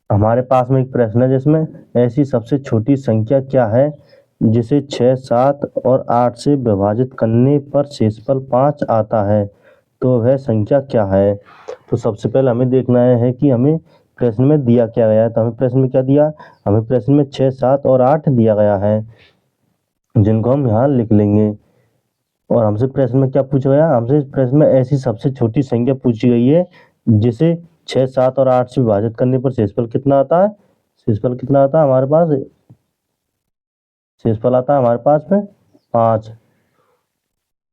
हमारे पास में एक प्रश्न है जिसमें ऐसी सबसे छोटी संख्या क्या है जिसे 6, 7 और 8 से विभाजित करने पर शेषफल 5 आता है, तो वह संख्या क्या है। तो सबसे पहले हमें देखना है कि हमें प्रश्न में दिया क्या गया है। तो हमें प्रश्न में क्या दिया, हमें प्रश्न में 6, 7 और 8 दिया गया है, जिनको हम यहाँ लिख लेंगे। और हमसे प्रश्न में क्या पूछा गया, हमसे प्रश्न में ऐसी सबसे छोटी संख्या पूछी गई है जिसे 6, 7 और 8 से विभाजित करने पर शेषफल कितना आता है। शेषफल कितना आता है हमारे पास, शेषफल आता है हमारे पास में 5।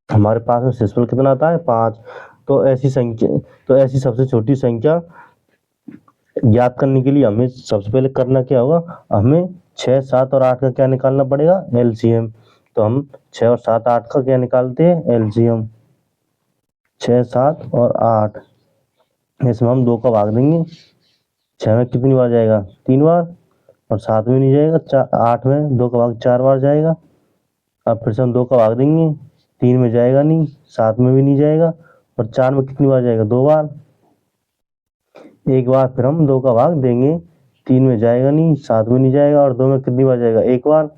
हमारे पास में शेषफल कितना आता है 5। तो ऐसी सबसे छोटी संख्या ज्ञात करने के लिए हमें सबसे पहले करना क्या होगा, हमें 6, 7 और 8 का क्या निकालना पड़ेगा, एलसीएम। तो हम 6 और 7, 8 का क्या निकालते हैं, एलसीएम। 6, 7 और 8, इसमें हम 2 का भाग देंगे। 6 में कितनी बार जाएगा, 3 बार, और 7 में नहीं जाएगा। 8 में 2 का भाग 4 बार जाएगा। अब फिर से हम 2 का भाग देंगे, 3 में जाएगा नहीं, 7 में भी नहीं जाएगा, और 4 में कितनी बार जाएगा, 2 बार। एक बार फिर हम 2 का भाग देंगे, 3 में जाएगा नहीं, 7 में नहीं जाएगा, और 2 में कितनी बार जाएगा, 1 बार।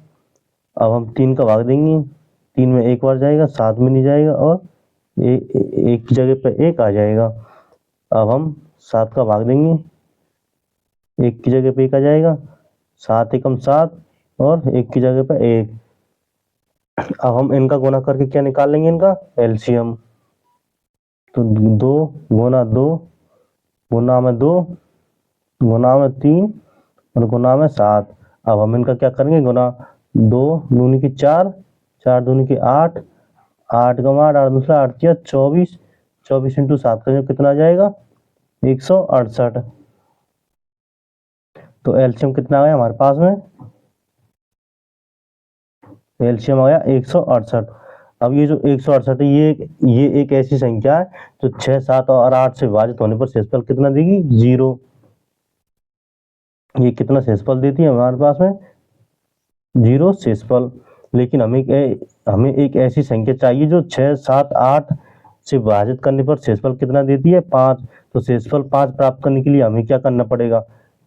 अब हम 3 का भाग देंगे, 3 में 1 बार जाएगा, 7 में नहीं जाएगा, और एक की जगह पर 1 आ जाएगा। अब हम 7 का भाग देंगे, 1 की जगह पे 1 आ जाएगा, 7 एकम 7, और 1 की जगह पे 1। अब हम इनका गुना करके क्या निकाल लेंगे, इनका एलसीएम। तो 2 गुना 2 गुना में 2 गुना में 3 और गुना में 7। अब हम इनका क्या करेंगे, गुना 2 दूनी की 4, 4 दूनी की 8, 8 का 8, 8 दूसरा 8 किया 24, 24 इंटू 7 का जो कितना आ जाएगा, 168। तो एलसीएम कितना आ गया हमारे पास में, एलसीएम आ गया 168। अब ये जो 168 है, ये एक ऐसी संख्या है जो 6, 7 और 8 से विभाजित होने पर शेषफल कितना देगी, 0। ये कितना शेषफल देती है हमारे पास में, 0 शेषफल। लेकिन हमें एक ऐसी संख्या चाहिए जो 6, 7, 8 से विभाजित करने पर शेषफल कितना देती है, 5। तो शेषफल 5 प्राप्त करने के लिए हमें क्या करना पड़ेगा,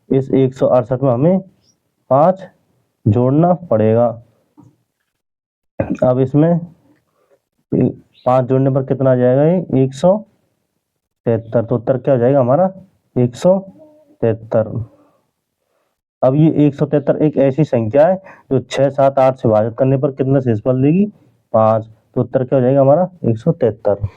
इस 168 में हमें 5 जोड़ना पड़ेगा। अब इसमें 5 जोड़ने पर कितना आ जाएगा, ये 173। तो उत्तर क्या हो जाएगा हमारा, 173। अब ये 173 एक ऐसी संख्या है जो 6, 7, 8 से विभाजित करने पर कितना शेषफल देगी, 5। तो उत्तर क्या हो जाएगा हमारा, 173।